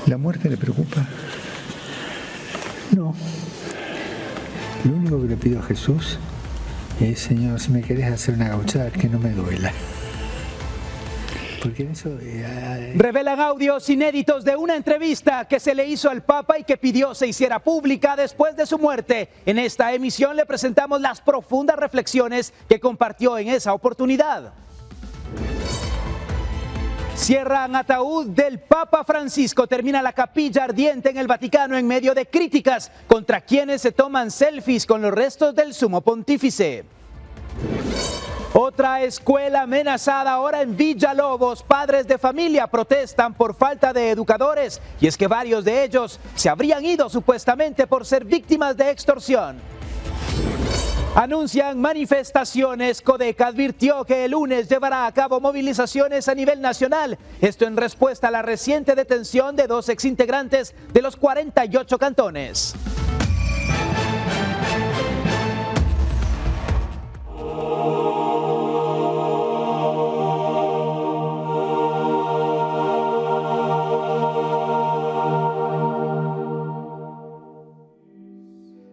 ¿La muerte le preocupa? No. Lo único que le pido a Jesús es, Señor, si me querés hacer una gauchada, que no me duela. Porque en eso... Revelan audios inéditos de una entrevista que se le hizo al Papa y que pidió se hiciera pública después de su muerte. En esta emisión le presentamos las profundas reflexiones que compartió en esa oportunidad. Cierran ataúd del Papa Francisco. Termina la capilla ardiente en el Vaticano en medio de críticas contra quienes se toman selfies con los restos del sumo pontífice. Otra escuela amenazada ahora en Villalobos. Padres de familia protestan por falta de educadores y es que varios de ellos se habrían ido supuestamente por ser víctimas de extorsión. Anuncian manifestaciones. Codeca advirtió que el lunes llevará a cabo movilizaciones a nivel nacional. Esto en respuesta a la reciente detención de 2 exintegrantes de los 48 cantones.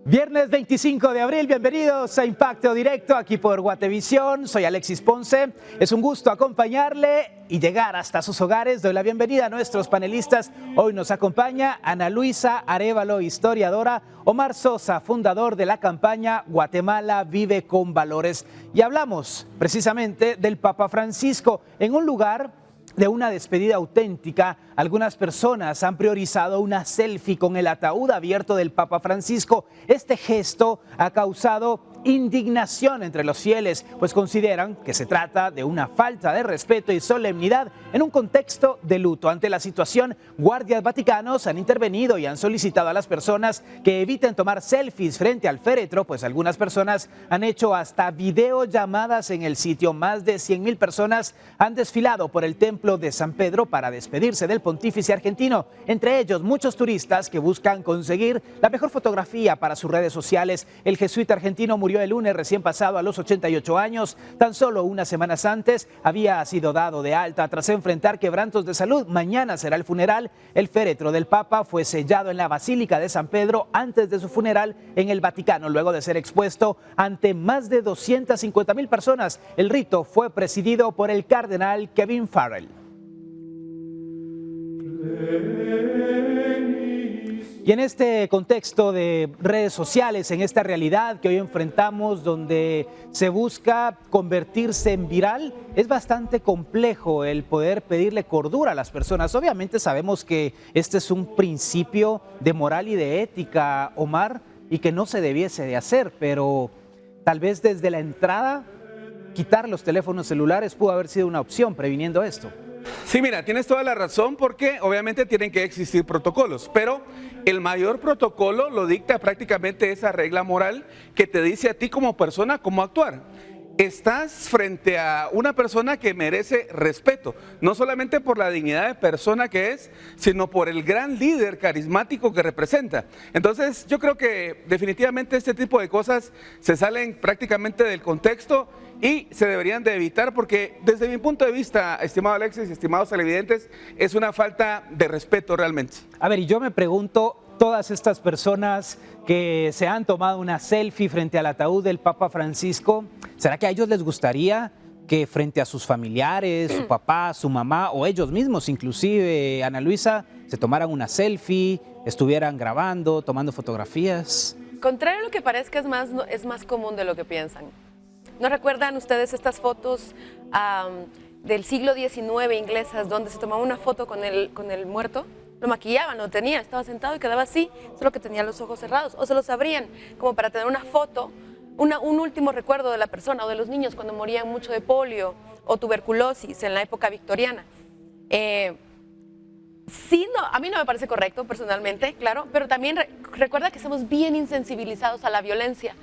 Viernes 25 de abril, bienvenidos a Impacto Directo aquí por Guatevisión. Soy Alexis Ponce, es un gusto acompañarle y llegar hasta sus hogares. Doy la bienvenida a nuestros panelistas. Hoy nos acompaña Ana Luisa Arévalo, historiadora, Omar Sosa, fundador de la campaña Guatemala Vive con Valores. Y hablamos precisamente del Papa Francisco en un lugar de una despedida auténtica. Algunas personas han priorizado una selfie con el ataúd abierto del Papa Francisco. Este gesto ha causado indignación entre los fieles, pues consideran que se trata de una falta de respeto y solemnidad en un contexto de luto. Ante la situación, guardias vaticanos han intervenido y han solicitado a las personas que eviten tomar selfies frente al féretro, pues algunas personas han hecho hasta videollamadas en el sitio. Más de 100,000 personas han desfilado por el templo de San Pedro para despedirse del pontífice argentino, entre ellos muchos turistas que buscan conseguir la mejor fotografía para sus redes sociales. El jesuita argentino murió el lunes recién pasado a los 88 años. Tan solo unas semanas antes había sido dado de alta tras enfrentar quebrantos de salud. Mañana será el funeral. El féretro del Papa fue sellado en la Basílica de San Pedro antes de su funeral en el Vaticano, luego de ser expuesto ante más de 250,000 personas. El rito fue presidido por el cardenal Kevin Farrell. Y en este contexto de redes sociales, en esta realidad que hoy enfrentamos, donde se busca convertirse en viral, es bastante complejo el poder pedirle cordura a las personas. Obviamente sabemos que este es un principio de moral y de ética, Omar, y que no se debiese de hacer, pero tal vez desde la entrada quitar los teléfonos celulares pudo haber sido una opción previniendo esto. Sí, mira, tienes toda la razón porque obviamente tienen que existir protocolos, pero el mayor protocolo lo dicta prácticamente esa regla moral que te dice a ti como persona cómo actuar. Estás frente a una persona que merece respeto, no solamente por la dignidad de persona que es, sino por el gran líder carismático que representa. Entonces yo creo que definitivamente este tipo de cosas se salen prácticamente del contexto y se deberían de evitar porque desde mi punto de vista, estimado Alexis, estimados televidentes, es una falta de respeto realmente. A ver, y yo me pregunto, todas estas personas que se han tomado una selfie frente al ataúd del Papa Francisco, ¿será que a ellos les gustaría que frente a sus familiares, su papá, su mamá o ellos mismos, inclusive Ana Luisa, se tomaran una selfie, estuvieran grabando, tomando fotografías? Contrario a lo que parezca, es más común de lo que piensan. ¿No recuerdan ustedes estas fotos del siglo XIX inglesas donde se tomaba una foto con el muerto? Lo maquillaban, lo tenía, estaba sentado y quedaba así, solo que tenía los ojos cerrados, o se los abrían como para tener una foto, un último recuerdo de la persona o de los niños cuando morían mucho de polio o tuberculosis en la época victoriana. Sí, no, a mí no me parece correcto personalmente, claro, pero también recuerda que estamos bien insensibilizados a la violencia.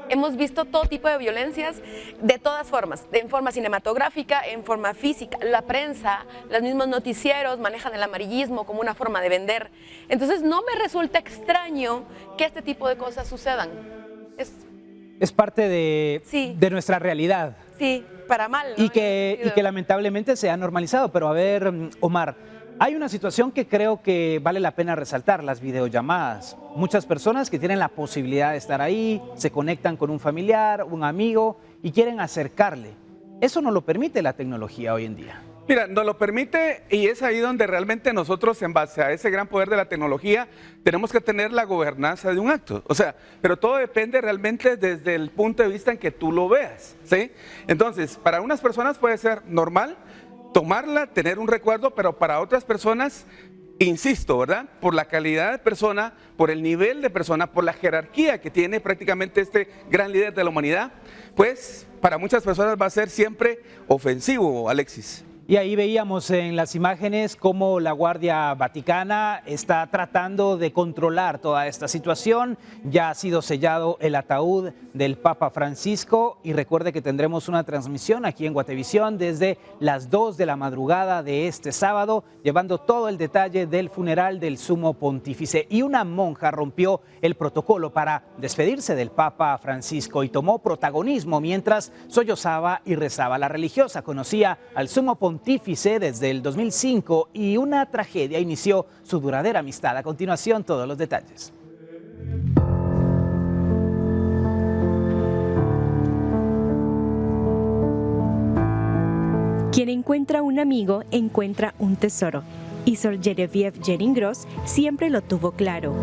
Hemos visto todo tipo de violencias de todas formas, en forma cinematográfica, en forma física. La prensa, los mismos noticieros manejan el amarillismo como una forma de vender. Entonces no me resulta extraño que este tipo de cosas sucedan. Es parte de nuestra realidad. Sí, para mal, ¿no? Y que lamentablemente se ha normalizado. Pero a ver, Omar, Hay una situación que creo que vale la pena resaltar, las videollamadas. Muchas personas que tienen la posibilidad de estar ahí, se conectan con un familiar, un amigo y quieren acercarle. Eso no lo permite la tecnología hoy en día. Mira, nos lo permite y es ahí donde realmente nosotros, en base a ese gran poder de la tecnología, tenemos que tener la gobernanza de un acto. O sea, pero todo depende realmente desde el punto de vista en que tú lo veas, ¿sí? Entonces, para unas personas puede ser normal tomarla, tener un recuerdo, pero para otras personas, insisto, ¿verdad? Por la calidad de persona, por el nivel de persona, por la jerarquía que tiene prácticamente este gran líder de la humanidad, pues para muchas personas va a ser siempre ofensivo, Alexis. Y ahí veíamos en las imágenes cómo la Guardia Vaticana está tratando de controlar toda esta situación. Ya ha sido sellado el ataúd del Papa Francisco y recuerde que tendremos una transmisión aquí en Guatevisión desde las 2 de la madrugada de este sábado, llevando todo el detalle del funeral del Sumo Pontífice. Y una monja rompió el protocolo para despedirse del Papa Francisco y tomó protagonismo mientras sollozaba y rezaba. La religiosa conocía al Sumo Pontífice desde el 2005 y una tragedia inició su duradera amistad. A continuación, todos los detalles. Quien encuentra un amigo, encuentra un tesoro. Y Sor Genevieve Gering-Gross siempre lo tuvo claro.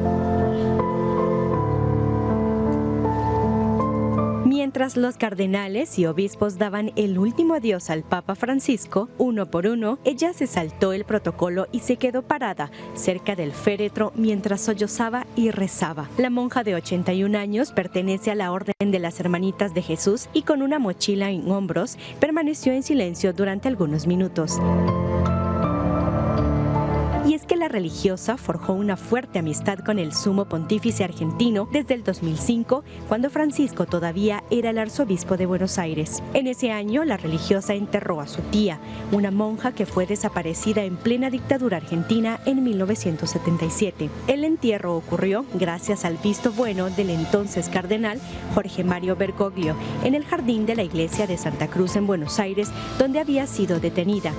Mientras los cardenales y obispos daban el último adiós al Papa Francisco, uno por uno, ella se saltó el protocolo y se quedó parada cerca del féretro mientras sollozaba y rezaba. La monja de 81 años pertenece a la Orden de las Hermanitas de Jesús y con una mochila en hombros permaneció en silencio durante algunos minutos. Y es que la religiosa forjó una fuerte amistad con el Sumo Pontífice argentino desde el 2005, cuando Francisco todavía era el arzobispo de Buenos Aires. En ese año, la religiosa enterró a su tía, una monja que fue desaparecida en plena dictadura argentina en 1977. El entierro ocurrió gracias al visto bueno del entonces cardenal Jorge Mario Bergoglio en el jardín de la iglesia de Santa Cruz en Buenos Aires, donde había sido detenida.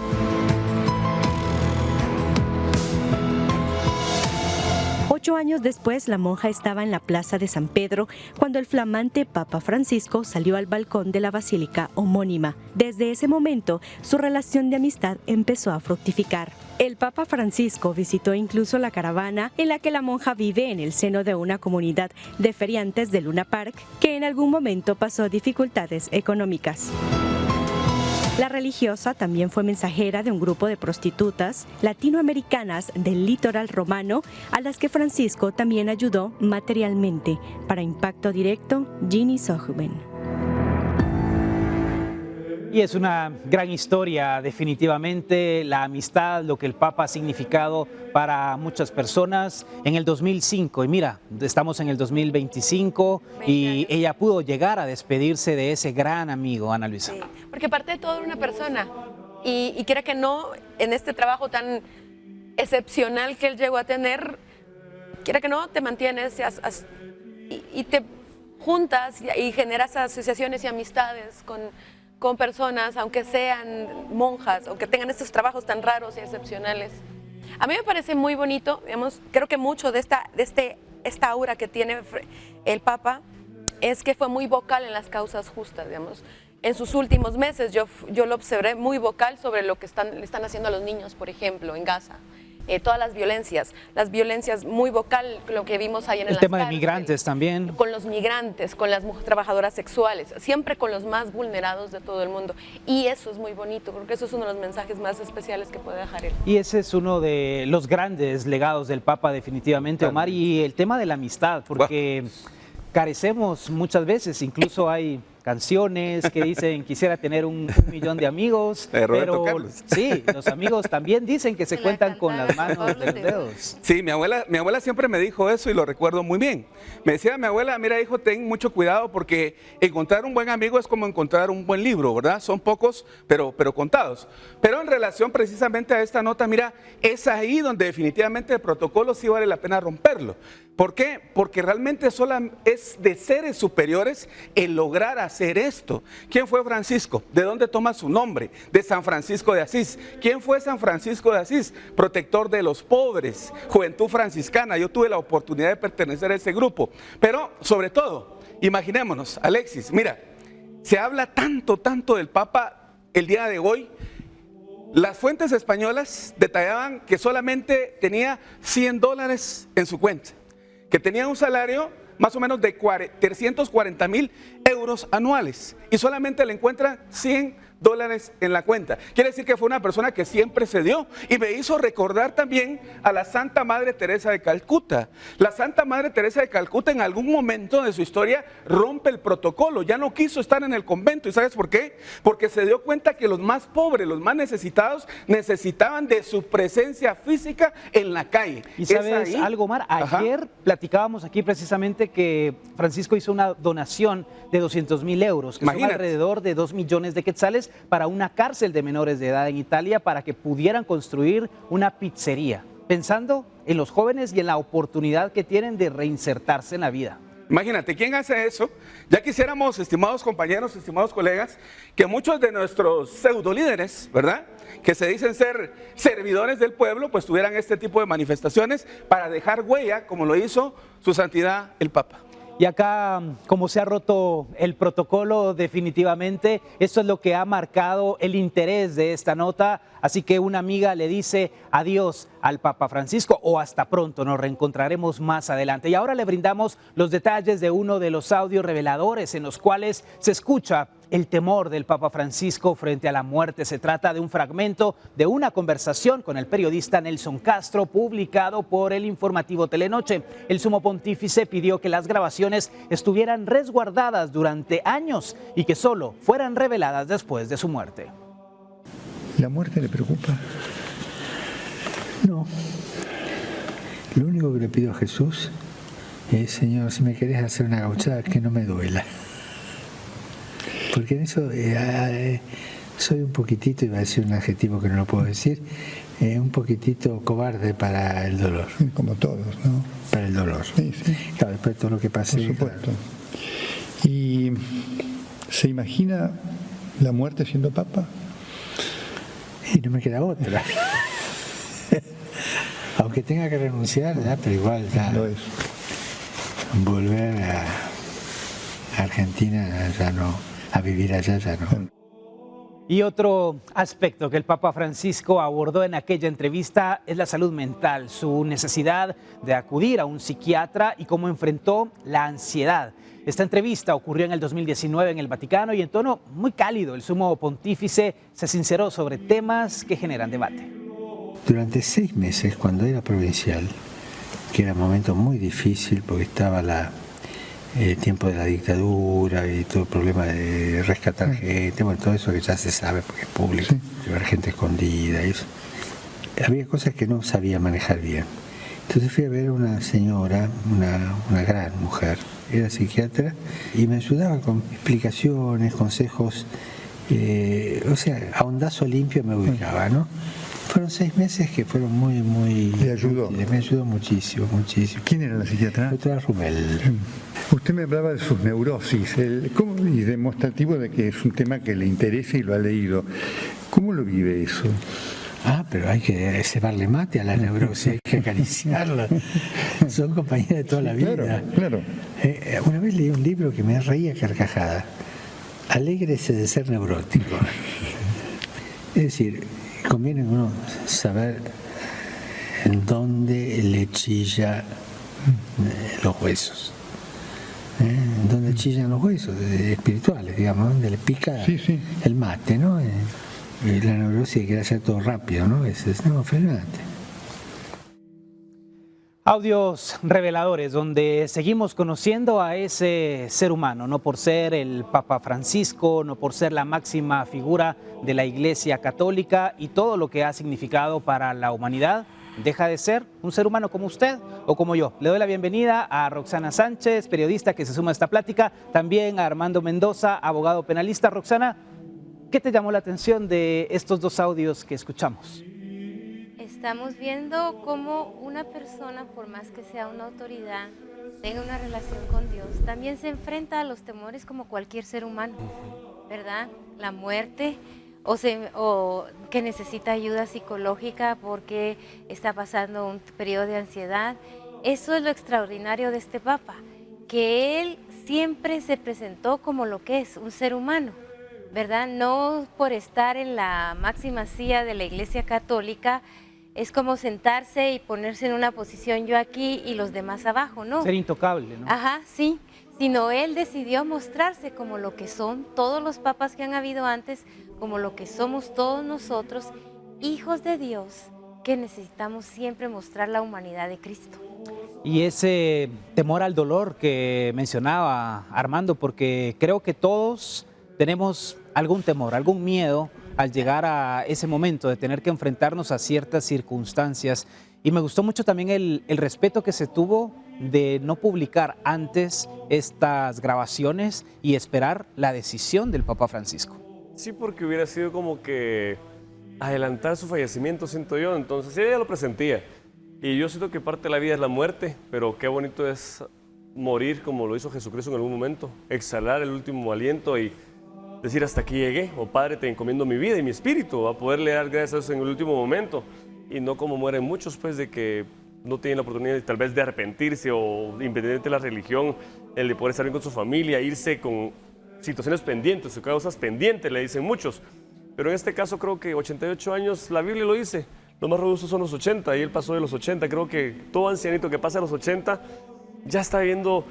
Ocho años después, la monja estaba en la plaza de San Pedro cuando el flamante Papa Francisco salió al balcón de la basílica homónima. Desde ese momento, su relación de amistad empezó a fructificar. El Papa Francisco visitó incluso la caravana en la que la monja vive en el seno de una comunidad de feriantes de Luna Park que en algún momento pasó dificultades económicas. La religiosa también fue mensajera de un grupo de prostitutas latinoamericanas del litoral romano a las que Francisco también ayudó materialmente. Para Impacto Directo, Ginny Sohben. Y es una gran historia, definitivamente, la amistad, lo que el Papa ha significado para muchas personas en el 2005. Y mira, estamos en el 2025 y ella pudo llegar a despedirse de ese gran amigo, Ana Luisa. Sí, porque aparte de todo era una persona y quiera que no, en este trabajo tan excepcional que él llegó a tener, quiera que no, te mantienes y te juntas y generas asociaciones y amistades con personas, aunque sean monjas, aunque tengan estos trabajos tan raros y excepcionales. A mí me parece muy bonito, digamos, creo que mucho de esta aura que tiene el Papa es que fue muy vocal en las causas justas, digamos. En sus últimos meses yo lo observé muy vocal sobre lo que le están haciendo a los niños, por ejemplo, en Gaza. Todas las violencias muy vocal, lo que vimos ahí en el tema de migrantes también. Con los migrantes, con las trabajadoras sexuales, siempre con los más vulnerados de todo el mundo. Y eso es muy bonito, porque eso es uno de los mensajes más especiales que puede dejar él. Y ese es uno de los grandes legados del Papa, definitivamente, Omar. Y el tema de la amistad, porque carecemos muchas veces, incluso hay canciones que dicen quisiera tener un millón de amigos, pero sí, los amigos también dicen que se cuentan con las manos de los dedos. Sí, mi abuela siempre me dijo eso y lo recuerdo muy bien. Me decía mi abuela, mira hijo, ten mucho cuidado porque encontrar un buen amigo es como encontrar un buen libro, ¿verdad? Son pocos, pero contados. Pero en relación precisamente a esta nota, mira, es ahí donde definitivamente el protocolo sí vale la pena romperlo. ¿Por qué? Porque realmente solo es de seres superiores el lograr hacer esto. ¿Quién fue Francisco? ¿De dónde toma su nombre? De San Francisco de Asís. ¿Quién fue San Francisco de Asís? Protector de los pobres, Juventud Franciscana. Yo tuve la oportunidad de pertenecer a ese grupo. Pero sobre todo, imaginémonos, Alexis, mira, se habla tanto del Papa el día de hoy. Las fuentes españolas detallaban que solamente tenía $100 en su cuenta, que tenía un salario más o menos de 340,000 euros anuales y solamente le encuentran $100 en la cuenta. Quiere decir que fue una persona que siempre se dio, y me hizo recordar también a la Santa Madre Teresa de Calcuta. La Santa Madre Teresa de Calcuta en algún momento de su historia rompe el protocolo, ya no quiso estar en el convento. ¿Y sabes por qué? Porque se dio cuenta que los más pobres, los más necesitados, necesitaban de su presencia física en la calle. ¿Y sabes algo, Omar? Ayer platicábamos aquí precisamente que Francisco hizo una donación de 200,000 euros, que son alrededor de 2 millones de quetzales, para una cárcel de menores de edad en Italia, para que pudieran construir una pizzería, pensando en los jóvenes y en la oportunidad que tienen de reinsertarse en la vida. Imagínate, ¿quién hace eso? Ya quisiéramos, estimados compañeros, estimados colegas, que muchos de nuestros pseudolíderes, ¿verdad?, que se dicen ser servidores del pueblo, pues tuvieran este tipo de manifestaciones para dejar huella, como lo hizo su santidad el Papa. Y acá, como se ha roto el protocolo definitivamente, esto es lo que ha marcado el interés de esta nota. Así que una amiga le dice adiós al Papa Francisco, o hasta pronto, nos reencontraremos más adelante. Y ahora le brindamos los detalles de uno de los audios reveladores en los cuales se escucha el temor del Papa Francisco frente a la muerte. Se trata de un fragmento de una conversación con el periodista Nelson Castro, publicado por el informativo Telenoche. El sumo pontífice pidió que las grabaciones estuvieran resguardadas durante años y que solo fueran reveladas después de su muerte. ¿La muerte le preocupa? No. Lo único que le pido a Jesús es: Señor, si me querés hacer una gauchada, que no me duela. Porque en eso soy un poquitito, iba a decir un adjetivo que no lo puedo decir, un poquitito cobarde para el dolor. Como todos, ¿no? Para el dolor. Sí, sí. Claro, después de todo lo que pasé. Por supuesto. Claro. ¿Y se imagina la muerte siendo papa? Y no me queda otra. Aunque tenga que renunciar, ya, pero igual ya. Lo es. Volver a Argentina ya no, a vivir allá ya no. Y otro aspecto que el Papa Francisco abordó en aquella entrevista es la salud mental, su necesidad de acudir a un psiquiatra y cómo enfrentó la ansiedad. Esta entrevista ocurrió en el 2019 en el Vaticano y en tono muy cálido el sumo pontífice se sinceró sobre temas que generan debate. Durante 6 meses, cuando era provincial, que era un momento muy difícil porque estaba el tiempo de la dictadura y todo el problema de rescatar gente, bueno, todo eso que ya se sabe porque es público, llevar gente escondida y eso. Había cosas que no sabía manejar bien. Entonces fui a ver a una señora, una gran mujer, era psiquiatra, y me ayudaba con explicaciones, consejos, o sea, a ondazo limpio me ubicaba, ¿no? Fueron 6 meses que fueron muy... ¿Le ayudó? Me ayudó muchísimo. ¿Quién era la psiquiatra? Doctora Rumel. Usted me hablaba de sus neurosis y demostrativo de que es un tema que le interesa y lo ha leído. ¿Cómo lo vive eso? Pero hay que cebarle mate a la neurosis, hay que acariciarla. Son compañeras de toda la vida. Claro. Una vez leí un libro que me reía carcajada. Alégrese de ser neurótico. Es decir, conviene uno saber en dónde le chilla los huesos. Donde chillan los huesos espirituales, digamos, donde le pica el mate, ¿no? La neurosis quiere hacer todo rápido, ¿no? No, frenate. Audios reveladores donde seguimos conociendo a ese ser humano, no por ser el Papa Francisco, no por ser la máxima figura de la Iglesia Católica y todo lo que ha significado para la humanidad, deja de ser un ser humano como usted o como yo. Le doy la bienvenida a Roxana Sánchez, periodista que se suma a esta plática, también a Armando Mendoza, abogado penalista. Roxana, ¿qué te llamó la atención de estos 2 audios que escuchamos? estamos viendo cómo una persona, por más que sea una autoridad, tenga una relación con Dios, también se enfrenta a los temores como cualquier ser humano, ¿verdad? La muerte, o que necesita ayuda psicológica porque está pasando un periodo de ansiedad. Eso es lo extraordinario de este Papa, que él siempre se presentó como lo que es, un ser humano, ¿verdad? No por estar en la máxima silla de la Iglesia Católica, es como sentarse y ponerse en una posición yo aquí y los demás abajo, ¿no? Ser intocable, ¿no? Ajá, sí, sino él decidió mostrarse como lo que son todos los papas que han habido antes, como lo que somos todos nosotros, hijos de Dios, que necesitamos siempre mostrar la humanidad de Cristo. Y ese temor al dolor que mencionaba Armando, porque creo que todos tenemos algún temor, algún miedo al llegar a ese momento de tener que enfrentarnos a ciertas circunstancias. Y me gustó mucho también el respeto que se tuvo de no publicar antes estas grabaciones y esperar la decisión del Papa Francisco. Sí, porque hubiera sido como que adelantar su fallecimiento, siento yo. Entonces ella ya lo presentía. Y yo siento que parte de la vida es la muerte, pero qué bonito es morir como lo hizo Jesucristo en algún momento. Exhalar el último aliento y decir hasta aquí llegué. O Padre, te encomiendo mi vida y mi espíritu, a poderle dar gracias a Dios en el último momento. Y no como mueren muchos, pues, de que no tienen la oportunidad tal vez de arrepentirse o independientemente de la religión, el de poder estar bien con su familia, irse con situaciones pendientes o causas pendientes, le dicen muchos. Pero en este caso creo que 88 años, la Biblia lo dice, los más robustos son los 80 y él pasó de los 80. Creo que todo ancianito que pasa a los 80 ya está viviendo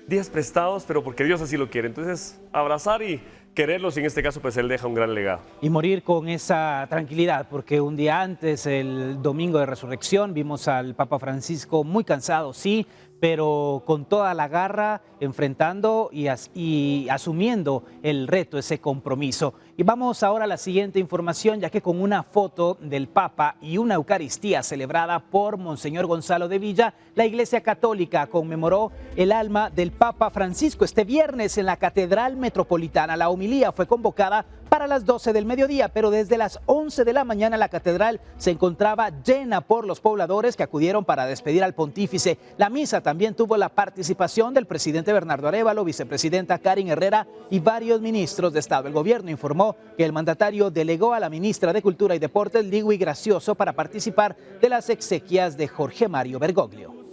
días prestados, pero porque Dios así lo quiere. Entonces, abrazar y quererlos, y en este caso pues él deja un gran legado. Y morir con esa tranquilidad, porque un día antes, el domingo de resurrección, vimos al Papa Francisco muy cansado, sí, pero con toda la garra, enfrentando y asumiendo el reto, ese compromiso. Y vamos ahora a la siguiente información, ya que con una foto del Papa y una Eucaristía celebrada por Monseñor Gonzalo de Villa, la Iglesia Católica conmemoró el alma del Papa Francisco. Este viernes en la Catedral Metropolitana, la homilía fue convocada para las 12 del mediodía, pero desde las 11 de la mañana la catedral se encontraba llena por los pobladores que acudieron para despedir al pontífice. La misa también tuvo la participación del presidente Bernardo Arévalo, vicepresidenta Karin Herrera y varios ministros de Estado. El gobierno informó que el mandatario delegó a la ministra de Cultura y Deportes, Liwi Gracioso, para participar de las exequias de Jorge Mario Bergoglio.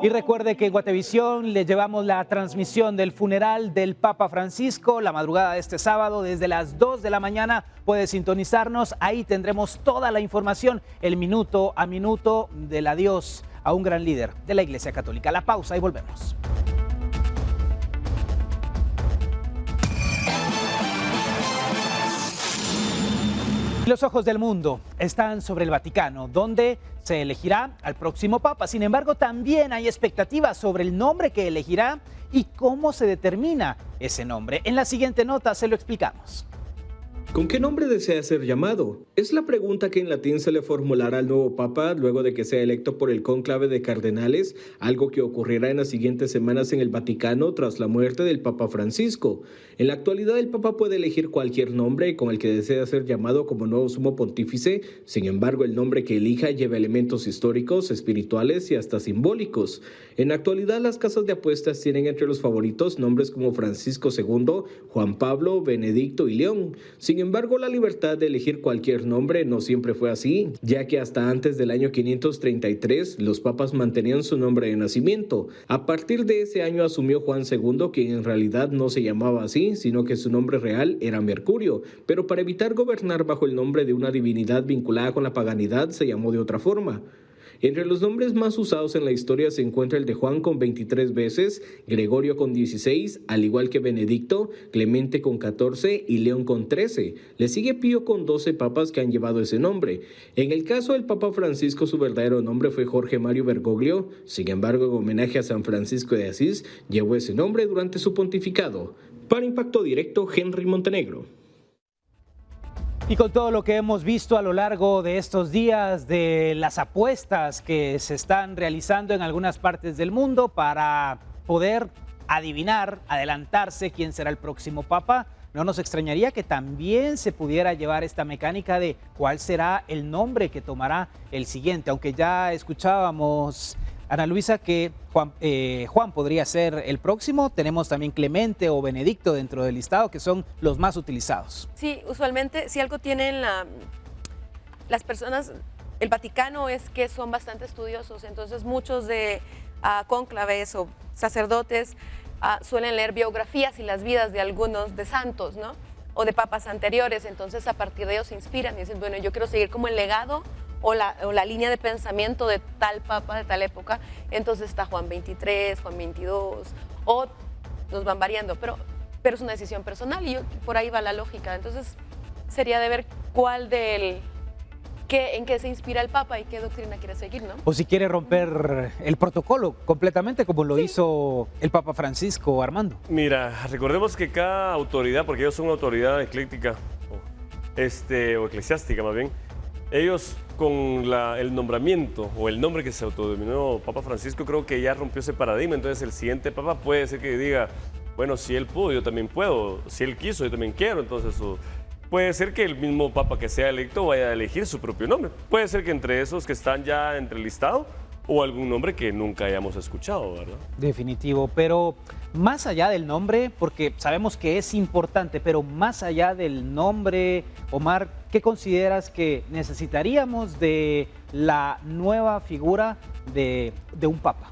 Y recuerde que en Guatevisión le llevamos la transmisión del funeral del Papa Francisco la madrugada de este sábado desde las 2 de la mañana. Puede sintonizarnos, ahí tendremos toda la información, el minuto a minuto del adiós a un gran líder de la Iglesia Católica. La pausa y volvemos. Los ojos del mundo están sobre el Vaticano, donde se elegirá al próximo Papa. Sin embargo, también hay expectativas sobre el nombre que elegirá y cómo se determina ese nombre. En la siguiente nota se lo explicamos. ¿Con qué nombre desea ser llamado? Es la pregunta que en latín se le formulará al nuevo Papa luego de que sea electo por el cónclave de cardenales, algo que ocurrirá en las siguientes semanas en el Vaticano tras la muerte del Papa Francisco. En la actualidad el Papa puede elegir cualquier nombre con el que desea ser llamado como nuevo sumo pontífice, sin embargo el nombre que elija lleva elementos históricos, espirituales y hasta simbólicos. En la actualidad las casas de apuestas tienen entre los favoritos nombres como Francisco II, Juan Pablo, Benedicto y León. Sin embargo, la libertad de elegir cualquier nombre no siempre fue así, ya que hasta antes del año 533 los papas mantenían su nombre de nacimiento. A partir de ese año asumió Juan II, quien en realidad no se llamaba así, sino que su nombre real era Mercurio, pero para evitar gobernar bajo el nombre de una divinidad vinculada con la paganidad se llamó de otra forma. Entre los nombres más usados en la historia se encuentra el de Juan con 23 veces, Gregorio con 16, al igual que Benedicto, Clemente con 14 y León con 13. Le sigue Pío con 12 papas que han llevado ese nombre. En el caso del Papa Francisco, su verdadero nombre fue Jorge Mario Bergoglio. Sin embargo, en homenaje a San Francisco de Asís, llevó ese nombre durante su pontificado. Para Impacto Directo, Henry Montenegro. Y con todo lo que hemos visto a lo largo de estos días, de las apuestas que se están realizando en algunas partes del mundo para poder adivinar, adelantarse quién será el próximo Papa, no nos extrañaría que también se pudiera llevar esta mecánica de cuál será el nombre que tomará el siguiente, aunque ya escuchábamos, Ana Luisa, que Juan podría ser el próximo. Tenemos también Clemente o Benedicto dentro del listado, que son los más utilizados. Sí, usualmente si algo tienen las personas, el Vaticano, es que son bastante estudiosos, entonces muchos de cónclaves o sacerdotes suelen leer biografías y las vidas de algunos de santos, ¿no? O de papas anteriores, entonces a partir de ellos se inspiran y dicen, bueno, yo quiero seguir como el legado o la línea de pensamiento de tal papa de tal época, entonces está Juan 23, Juan 22, o nos van variando, pero es una decisión personal y por ahí va la lógica. Entonces sería de ver en qué se inspira el papa y qué doctrina quiere seguir, ¿no? O si quiere romper el protocolo completamente, como lo hizo el Papa Francisco, Armando. Mira, recordemos que cada autoridad, porque ellos son una autoridad ecléctica, o eclesiástica más bien, ellos con el nombramiento o el nombre que se autodenominó Papa Francisco, creo que ya rompió ese paradigma. Entonces el siguiente Papa puede ser que diga, bueno, si él pudo, yo también puedo, si él quiso, yo también quiero. Entonces puede ser que el mismo Papa que sea electo vaya a elegir su propio nombre. Puede ser que entre esos que están ya entre el listado o algún nombre que nunca hayamos escuchado, ¿verdad? Definitivo, pero más allá del nombre, porque sabemos que es importante, pero más allá del nombre, Omar, ¿qué consideras que necesitaríamos de la nueva figura de un papa?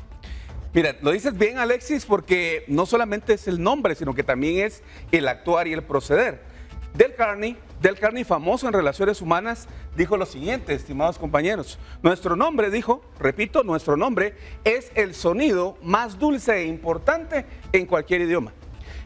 Mira, lo dices bien, Alexis, porque no solamente es el nombre, sino que también es el actuar y el proceder. Del Carney, famoso en relaciones humanas, dijo lo siguiente, estimados compañeros. Nuestro nombre, dijo, repito, nuestro nombre es el sonido más dulce e importante en cualquier idioma.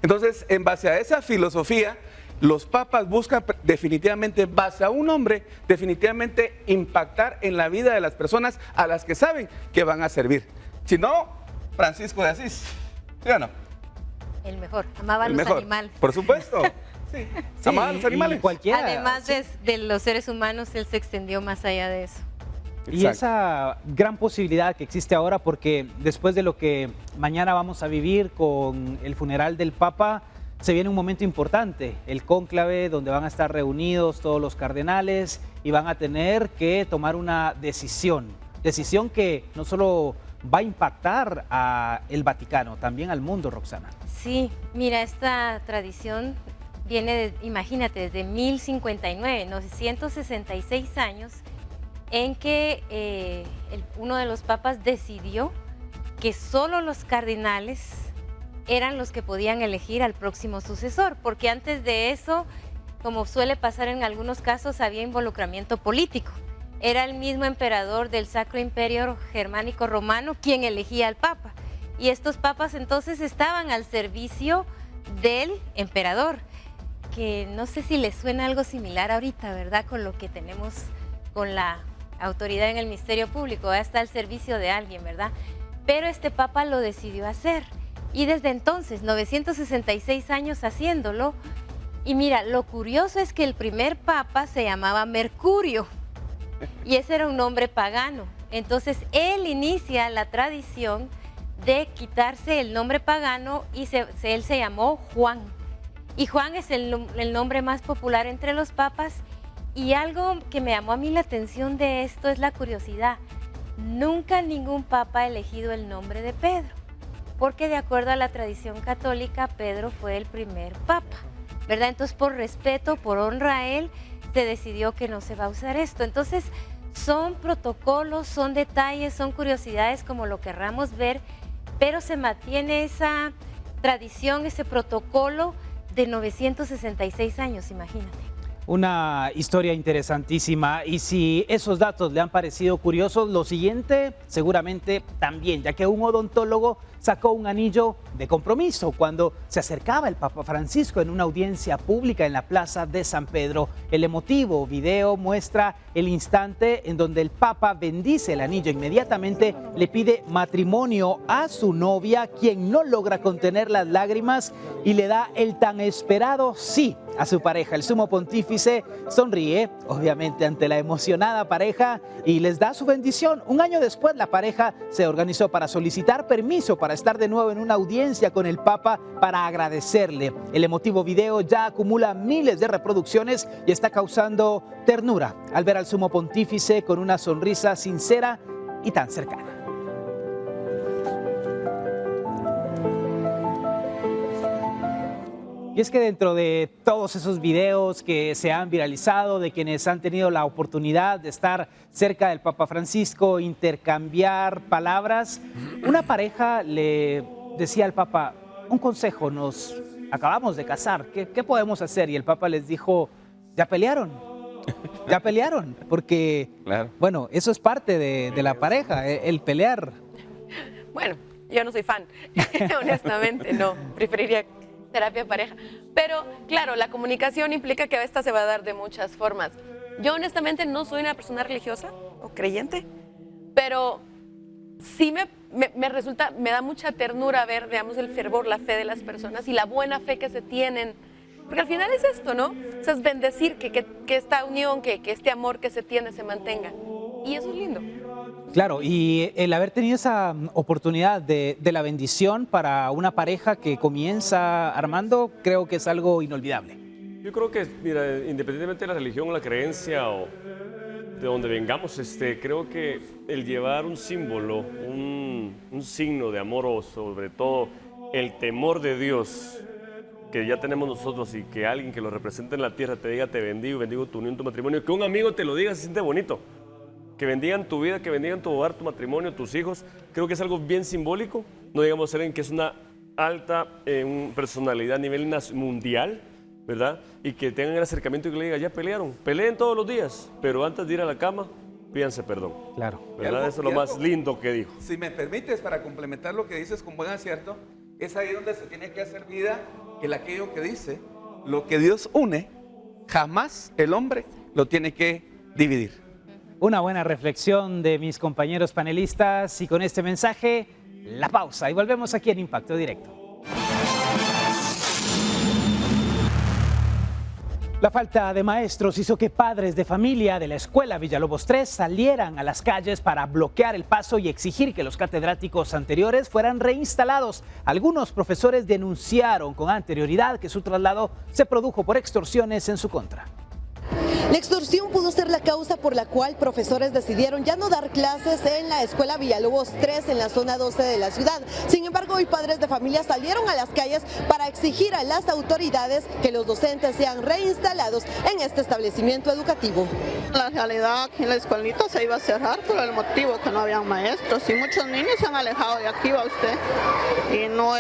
Entonces, en base a esa filosofía, los papas buscan definitivamente, base a un nombre, definitivamente impactar en la vida de las personas a las que saben que van a servir. Si no, Francisco de Asís, ¿sí o no? El mejor, amaba a los animales. Por supuesto. Sí, amaba a los animales. Cualquiera. Además de los seres humanos, él se extendió más allá de eso. Y esa gran posibilidad que existe ahora, porque después de lo que mañana vamos a vivir con el funeral del Papa, se viene un momento importante, el cónclave, donde van a estar reunidos todos los cardenales y van a tener que tomar una decisión que no solo va a impactar al Vaticano, también al mundo, Roxana. Sí, mira, esta tradición viene, imagínate, desde 1059, 966 años, en que uno de los papas decidió que solo los cardenales eran los que podían elegir al próximo sucesor, porque antes de eso, como suele pasar en algunos casos, había involucramiento político. Era el mismo emperador del Sacro Imperio Germánico Romano quien elegía al papa, y estos papas entonces estaban al servicio del emperador, que no sé si les suena algo similar ahorita, ¿verdad? Con lo que tenemos con la autoridad en el ministerio público, está al servicio de alguien, ¿verdad? Pero este papa lo decidió hacer y desde entonces, 966 años haciéndolo. Y mira, lo curioso es que el primer papa se llamaba Mercurio y ese era un nombre pagano. Entonces él inicia la tradición de quitarse el nombre pagano y él se llamó Juan. Y Juan es el nombre más popular entre los papas. Y algo que me llamó a mí la atención de esto es la curiosidad. Nunca ningún papa ha elegido el nombre de Pedro, porque de acuerdo a la tradición católica, Pedro fue el primer papa, ¿verdad? Entonces, por respeto, por honra a él, se decidió que no se va a usar esto. Entonces, son protocolos, son detalles, son curiosidades como lo querramos ver, pero se mantiene esa tradición, ese protocolo de 966 años, imagínate. Una historia interesantísima, y si esos datos le han parecido curiosos, lo siguiente seguramente también, ya que un odontólogo sacó un anillo de compromiso cuando se acercaba el Papa Francisco en una audiencia pública en la Plaza de San Pedro. El emotivo video muestra el instante en donde el Papa bendice el anillo. Inmediatamente le pide matrimonio a su novia, quien no logra contener las lágrimas y le da el tan esperado sí a su pareja. El sumo pontífice sonríe, obviamente, ante la emocionada pareja y les da su bendición. Un año después, la pareja se organizó para solicitar permiso para estar de nuevo en una audiencia audiencia con el Papa para agradecerle. El emotivo video ya acumula miles de reproducciones y está causando ternura al ver al sumo pontífice con una sonrisa sincera y tan cercana. Y es que dentro de todos esos videos que se han viralizado de quienes han tenido la oportunidad de estar cerca del Papa Francisco, intercambiar palabras, una pareja le decía al Papa, un consejo, nos acabamos de casar, ¿qué podemos hacer? Y el Papa les dijo, ya pelearon, porque, claro, bueno, eso es parte de la pareja, el pelear. Bueno, yo no soy fan, honestamente, no, preferiría terapia de pareja. Pero claro, la comunicación implica que esta se va a dar de muchas formas. Yo honestamente no soy una persona religiosa o creyente, pero sí me da mucha ternura ver, digamos, el fervor, la fe de las personas y la buena fe que se tienen. Porque al final es esto, ¿no? O sea, es bendecir que esta unión, que este amor que se tiene se mantenga. Y eso es lindo. Claro, y el haber tenido esa oportunidad de la bendición para una pareja que comienza, Armando, creo que es algo inolvidable. Yo creo que, mira, independientemente de la religión o la creencia o de donde vengamos, creo que el llevar un símbolo, un signo de amor o sobre todo el temor de Dios que ya tenemos nosotros y que alguien que lo represente en la tierra te diga te bendigo tu unión, tu matrimonio, que un amigo te lo diga se siente bonito. Que bendigan tu vida, que bendigan tu hogar, tu matrimonio, tus hijos. Creo que es algo bien simbólico. No digamos alguien que es una alta personalidad a nivel mundial, ¿verdad? Y que tengan el acercamiento y que le digan, ya pelearon. Peleen todos los días, pero antes de ir a la cama, pídanse perdón. Claro. ¿Verdad? Eso es lo más lindo que dijo. Si me permites, para complementar lo que dices con buen acierto, es ahí donde se tiene que hacer vida el aquello que dice, lo que Dios une, jamás el hombre lo tiene que dividir. Una buena reflexión de mis compañeros panelistas y con este mensaje, la pausa y volvemos aquí en Impacto Directo. La falta de maestros hizo que padres de familia de la escuela Villalobos 3 salieran a las calles para bloquear el paso y exigir que los catedráticos anteriores fueran reinstalados. Algunos profesores denunciaron con anterioridad que su traslado se produjo por extorsiones en su contra. La extorsión pudo ser la causa por la cual profesores decidieron ya no dar clases en la escuela Villalobos 3 en la zona 12 de la ciudad. Sin embargo, hoy padres de familia salieron a las calles para exigir a las autoridades que los docentes sean reinstalados en este establecimiento educativo. La realidad aquí en la escuelita se iba a cerrar por el motivo que no había maestros y muchos niños se han alejado de aquí, va usted. Y no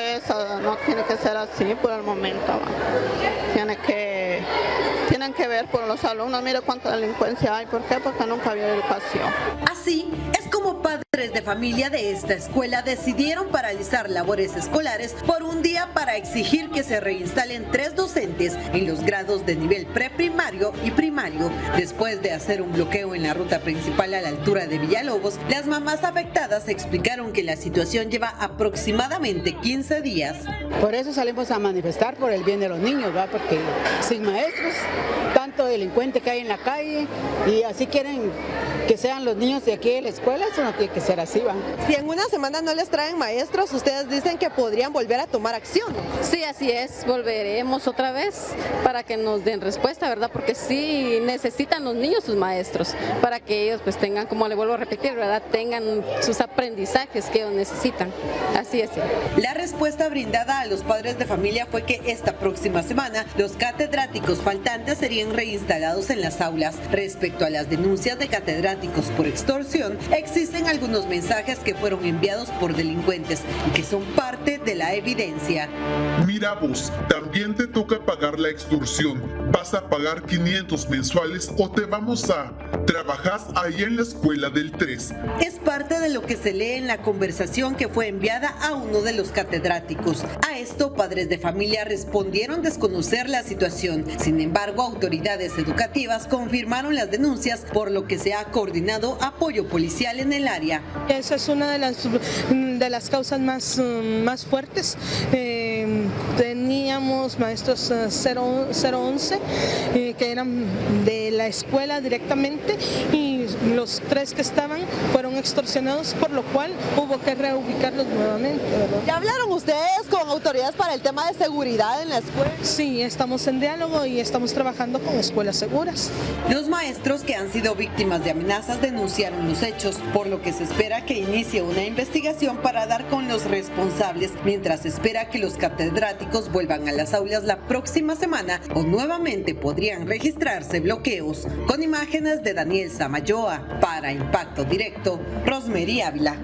tiene que ser así por el momento, va. Tienen que ver por los alumnos, mire cuánta delincuencia hay, ¿por qué? Porque nunca había educación. Así es como padres de familia de esta escuela decidieron paralizar labores escolares por un día para exigir que se reinstalen 3 docentes en los grados de nivel preprimario y primario. Después de hacer un bloqueo en la ruta principal a la altura de Villalobos, las mamás afectadas explicaron que la situación lleva aproximadamente 15 días. Por eso salimos a manifestar por el bien de los niños, ¿va? Porque sin maestros, tanto delincuente que hay en la calle y así quieren que sean los niños de aquí de la escuela, eso no tiene que ser así, ¿va? Si en una semana no les traen maestros, ustedes dicen que podrían volver a tomar acción. Sí, así es, volveremos otra vez para que nos den respuesta, ¿verdad? Porque sí necesitan los niños sus maestros, para que ellos pues tengan, como le vuelvo a repetir, ¿verdad? Tengan sus aprendizajes que ellos necesitan. Así es. La respuesta brindada a los padres de familia fue que esta próxima semana los catedráticos faltantes serían reinstalados en las aulas. Respecto a las denuncias de catedráticos por extorsión, existen algunos mensajes que fueron enviados por delincuentes y que son parte de la evidencia. Mira vos, también te toca pagar la extorsión. Vas a pagar 500 mensuales o te vamos a... Trabajas ahí en la escuela del 3. Es parte de lo que se lee en la conversación que fue enviada a uno de los catedráticos. A esto, padres de familia respondieron desconocer la situación. Sin embargo, autoridades educativas confirmaron las denuncias, por lo que se ha coordinado apoyo policial en el área. Esa es una de las causas más fuertes. Teníamos maestros 011 que eran de la escuela directamente y los 3 que estaban fueron extorsionados, por lo cual hubo que reubicarlos nuevamente, ¿verdad? ¿Ya hablaron ustedes con autoridades para el tema de seguridad en la escuela? Sí, estamos en diálogo y estamos trabajando con escuelas seguras. Los maestros que han sido víctimas de amenazas denunciaron los hechos, por lo que se espera que inicie una investigación para dar con los responsables, mientras espera que los catedráticos vuelvan a las aulas la próxima semana o nuevamente podrían registrarse bloqueos. Con imágenes de Daniel Samayoa, para Impacto Directo, Rosemary Ávila.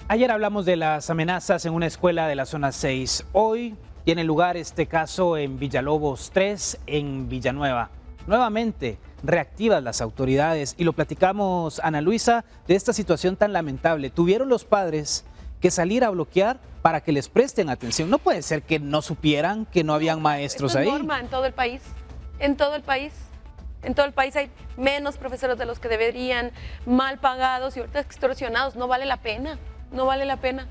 Ayer hablamos de las amenazas en una escuela de la zona 6. Hoy tiene lugar este caso en Villalobos 3, en Villanueva. Nuevamente reactivas las autoridades y lo platicamos, Ana Luisa, de esta situación tan lamentable. Tuvieron los padres que salir a bloquear para que les presten atención. No puede ser que no supieran que no habían maestros ahí. Es norma en todo el país. En todo el país. En todo el país hay menos profesores de los que deberían, mal pagados y ahorita extorsionados. No vale la pena. No vale la pena.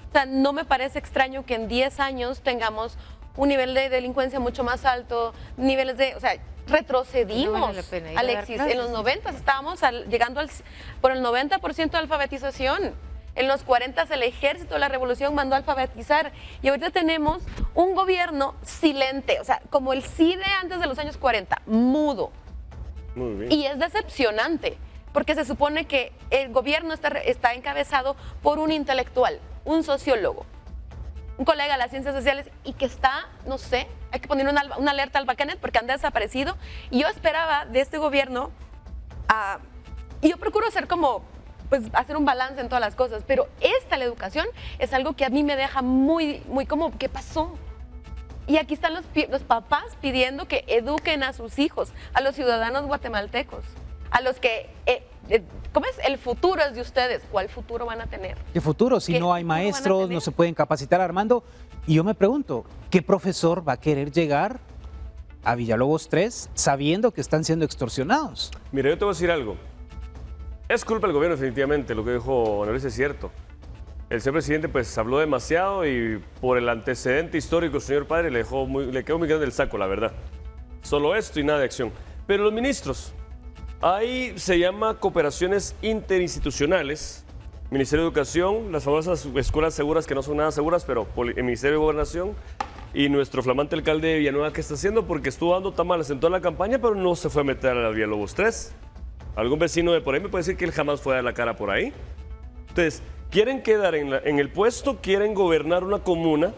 O sea, no me parece extraño que en 10 años tengamos un nivel de delincuencia mucho más alto, niveles de, o sea, retrocedimos, No vale la pena Alexis. En los 90 estábamos llegando por el 90% de alfabetización. En los 40 el ejército de la revolución mandó a alfabetizar y ahorita tenemos un gobierno silente, o sea, como el CIDE antes de los años 40, mudo. Muy bien. Y es decepcionante, porque se supone que el gobierno está encabezado por un intelectual, un sociólogo, un colega de las ciencias sociales y que está, no sé, hay que poner una alerta al Bacanet porque anda desaparecido. Y yo esperaba de este gobierno, y yo procuro ser como, pues hacer un balance en todas las cosas, pero la educación es algo que a mí me deja muy como, ¿qué pasó? Y aquí están los papás pidiendo que eduquen a sus hijos, a los ciudadanos guatemaltecos, a los que, ¿cómo es? El futuro es de ustedes. ¿Cuál futuro van a tener? ¿Qué futuro? Si no hay maestros, no se pueden capacitar, Armando. Y yo me pregunto, ¿qué profesor va a querer llegar a Villalobos 3 sabiendo que están siendo extorsionados? Mira, yo te voy a decir algo. Es culpa del gobierno, definitivamente. Lo que dijo Ana Luisa es cierto. El señor presidente pues habló demasiado y por el antecedente histórico, señor padre, le quedó muy grande el saco, la verdad. Solo esto y nada de acción. Pero los ministros, ahí se llama cooperaciones interinstitucionales. Ministerio de Educación, las famosas escuelas seguras que no son nada seguras, pero el Ministerio de Gobernación y nuestro flamante alcalde de Villanueva, ¿qué está haciendo? Porque estuvo dando tamales en toda la campaña, pero no se fue a meter a la Villalobos 3. ¿Algún vecino de por ahí me puede decir que él jamás fue a dar la cara por ahí? Entonces, quieren quedar en el puesto, quieren gobernar una comuna,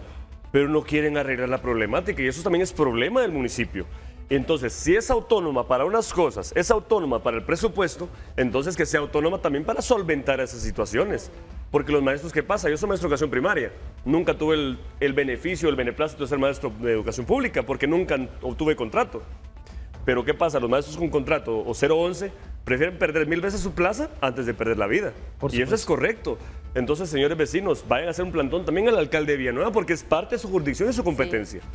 pero no quieren arreglar la problemática y eso también es problema del municipio. Entonces, si es autónoma para unas cosas, es autónoma para el presupuesto, entonces que sea autónoma también para solventar esas situaciones. Porque los maestros, ¿qué pasa? Yo soy maestro de educación primaria, nunca tuve el beneficio, el beneplácito de ser maestro de educación pública, porque nunca obtuve contrato. Pero ¿qué pasa? Los maestros con contrato o 011 prefieren perder 1000 veces su plaza antes de perder la vida. Y eso es correcto. Entonces, señores vecinos, vayan a hacer un plantón también al alcalde de Villanueva porque es parte de su jurisdicción y su competencia. Sí.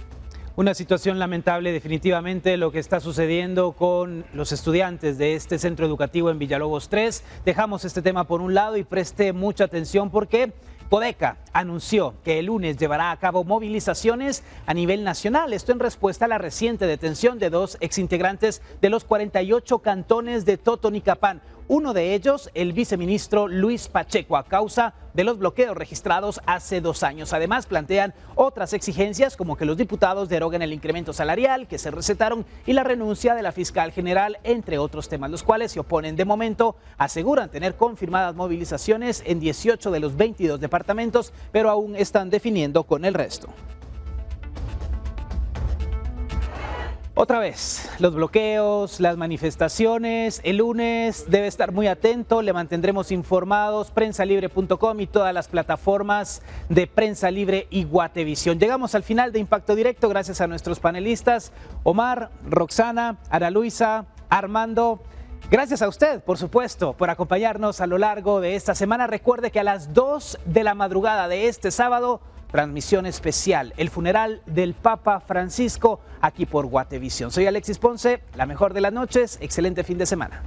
Una situación lamentable definitivamente lo que está sucediendo con los estudiantes de este centro educativo en Villalobos 3. Dejamos este tema por un lado y preste mucha atención porque Codeca anunció que el lunes llevará a cabo movilizaciones a nivel nacional. Esto en respuesta a la reciente detención de 2 exintegrantes de los 48 cantones de Totonicapán. Uno de ellos, el viceministro Luis Pacheco, a causa de los bloqueos registrados hace 2 años. Además, plantean otras exigencias como que los diputados deroguen el incremento salarial que se recetaron y la renuncia de la fiscal general, entre otros temas, los cuales se oponen de momento. Aseguran tener confirmadas movilizaciones en 18 de los 22 departamentos, pero aún están definiendo con el resto. Otra vez, los bloqueos, las manifestaciones. El lunes debe estar muy atento, le mantendremos informados, prensalibre.com y todas las plataformas de Prensa Libre y Guatevisión. Llegamos al final de Impacto Directo, gracias a nuestros panelistas, Omar, Roxana, Ana Luisa, Armando. Gracias a usted, por supuesto, por acompañarnos a lo largo de esta semana. Recuerde que a las 2 de la madrugada de este sábado, transmisión especial, el funeral del Papa Francisco, aquí por Guatevisión. Soy Alexis Ponce, la mejor de las noches, excelente fin de semana.